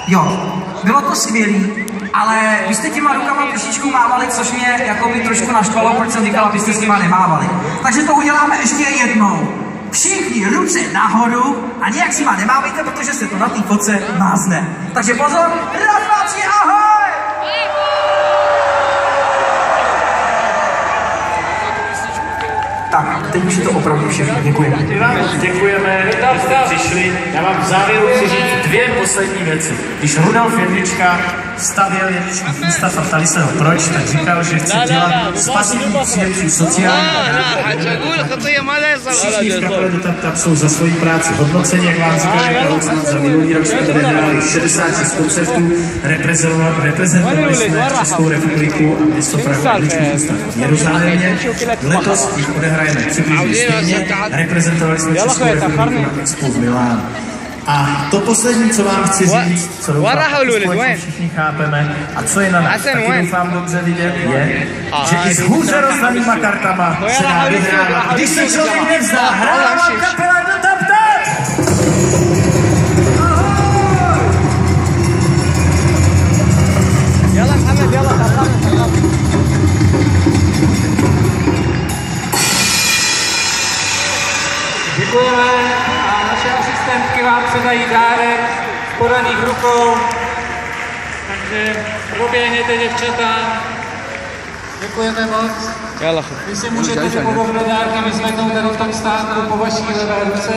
Jo, bylo to skvělý, ale vy jste těma rukama trošičku mávali, což mě jako by trošku naštvalo, proč jsem říkal, abyste s těma nemávali. Takže to uděláme ještě jednou. Všichni ruce nahoru a nějak si má nemávejte, protože se to na té fotce mázne. Takže pozor, raz, dva, tři, ahoj! Tak, teď už je to opravdu všechno, děkujeme. My vám děkujeme, že jste přišli. Já vám v závěru chci říct dvě poslední věci. Když Rudolf Jedlička stavěl Jedličku Fista Fataliseho proč, tak říkal, že chce dělat spasivní příjemčí sociální. Všichni v kapele do Tap jsou za svoji práci hodnoceni, jak vám říkali, za minulý rok jsme tady hráli 66 koncertů, reprezentovali jsme Českou republiku a město Prahu Jedličku Fista v Jeruzalémě. Letos jich odehrajeme přibližně stejně, reprezentovali jsme Českou republiku na Expo v Milánu. A to poslední, co vám chci říct, co doufám, všichni chápeme a co je na nás taky doufám dobře vidět, je, že i s hůře rozdanýma kartama se dá vyhrávat. Když se člověk nevzdá, hrává kapela do Tap Tap! Děkujeme a naše asistentky vám předají dárek z podaných rukou. Takže proběhněte, děvčata. Děkujeme moc. Vy si můžete pomoct dárkami zvednout tady v tom stánku po vaší levé ruce.